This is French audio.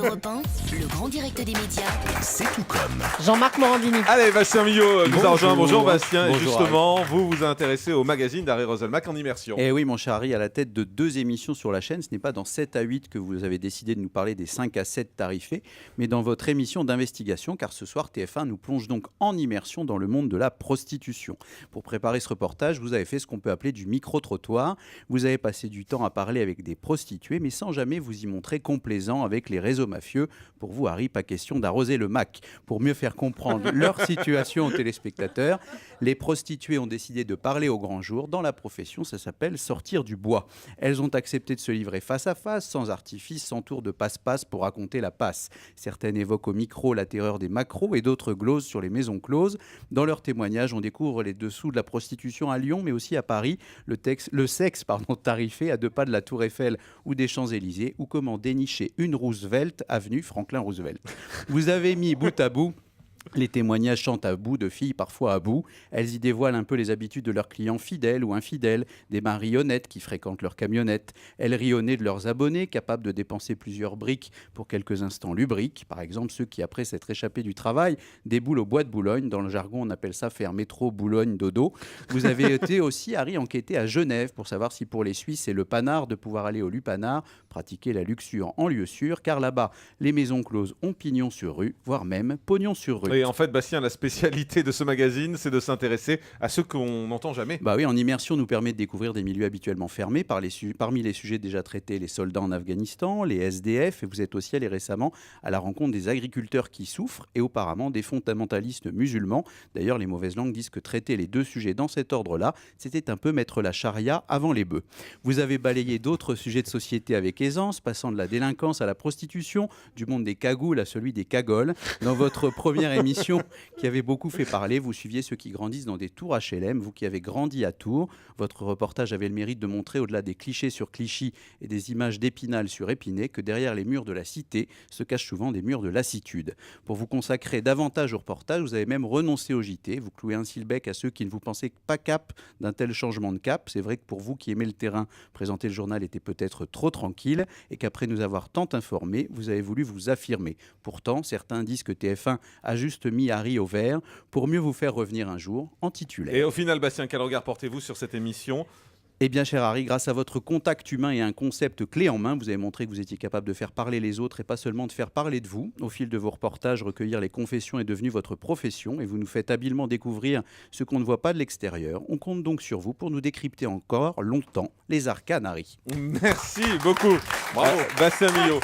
Europe 1, le grand direct des médias. C'est tout comme. Jean-Marc Morandini. Allez, Bastien Millot nous a rejoint. Bonjour Bastien. Bonjour, et justement, vous vous intéressez au magazine d'Harry Roselmack en immersion. Eh oui, mon cher Harry, à la tête de 2 émissions sur la chaîne, ce n'est pas dans 7 à 8 que vous avez décidé de nous parler des 5 à 7 tarifés, mais dans votre émission d'investigation, car ce soir, TF1 nous plonge donc en immersion dans le monde de la prostitution. Pour préparer ce reportage, vous avez fait ce qu'on peut appeler du micro-trottoir. Vous avez passé du temps à parler avec des prostituées, mais sans jamais vous y montrer complaisant avec les réseaux mafieux. Pour vous, Harry, pas question d'arroser le Mac. Pour mieux faire comprendre leur situation aux téléspectateurs, les prostituées ont décidé de parler au grand jour. Dans la profession, ça s'appelle sortir du bois. Elles ont accepté de se livrer face à face, sans artifice, sans tour de passe-passe pour raconter la passe. Certaines évoquent au micro la terreur des macros et d'autres glosent sur les maisons closes. Dans leurs témoignages, on découvre les dessous de la prostitution à Lyon, mais aussi à Paris. Le sexe tarifé à 2 pas de la Tour Eiffel ou des Champs-Élysées, ou comment dénicher une Roosevelt, avenue Franklin Roosevelt. Vous avez mis bout à bout les témoignages chantent à bout de filles, parfois à bout. Elles y dévoilent un peu les habitudes de leurs clients fidèles ou infidèles, des marionnettes qui fréquentent leurs camionnettes. Elles rient au nez de leurs abonnés, capables de dépenser plusieurs briques pour quelques instants lubriques. Par exemple, ceux qui, après s'être échappés du travail, déboulent au bois de Boulogne. Dans le jargon, on appelle ça faire métro, Boulogne, dodo. Vous avez été aussi, Harry, enquêté à Genève pour savoir si pour les Suisses, c'est le panard de pouvoir aller au lupanar, pratiquer la luxure en lieu sûr, car là-bas, les maisons closes ont pignon sur rue, voire même pognon sur rue. Et en fait, Bastien, la spécialité de ce magazine, c'est de s'intéresser à ceux qu'on n'entend jamais. Bah oui, en immersion nous permet de découvrir des milieux habituellement fermés. Parmi les sujets déjà traités, les soldats en Afghanistan, les SDF, et vous êtes aussi allé récemment à la rencontre des agriculteurs qui souffrent et auparavant des fondamentalistes musulmans. D'ailleurs, les mauvaises langues disent que traiter les 2 sujets dans cet ordre-là, c'était un peu mettre la charia avant les bœufs. Vous avez balayé d'autres sujets de société avec aisance, passant de la délinquance à la prostitution, du monde des cagoules à celui des cagoles. Dans votre première émission qui avait beaucoup fait parler, vous suiviez ceux qui grandissent dans des tours HLM, vous qui avez grandi à Tours. Votre reportage avait le mérite de montrer, au-delà des clichés sur Clichy et des images d'Épinal sur Épinay, que derrière les murs de la cité se cachent souvent des murs de lassitude. Pour vous consacrer davantage au reportage, vous avez même renoncé au JT. Vous clouez ainsi le bec à ceux qui ne vous pensaient pas cap d'un tel changement de cap. C'est vrai que pour vous qui aimez le terrain, présenter le journal était peut-être trop tranquille et qu'après nous avoir tant informés, vous avez voulu vous affirmer. Pourtant, certains disent que TF1 a juste mis Harry au vert pour mieux vous faire revenir un jour en titulaire. Et au final, Bastien, quel regard portez-vous sur cette émission ? Eh bien, cher Harry, grâce à votre contact humain et un concept clé en main, vous avez montré que vous étiez capable de faire parler les autres et pas seulement de faire parler de vous. Au fil de vos reportages, recueillir les confessions est devenu votre profession et vous nous faites habilement découvrir ce qu'on ne voit pas de l'extérieur. On compte donc sur vous pour nous décrypter encore longtemps les arcanes, Harry. Merci beaucoup. Bravo, Bastien Millot.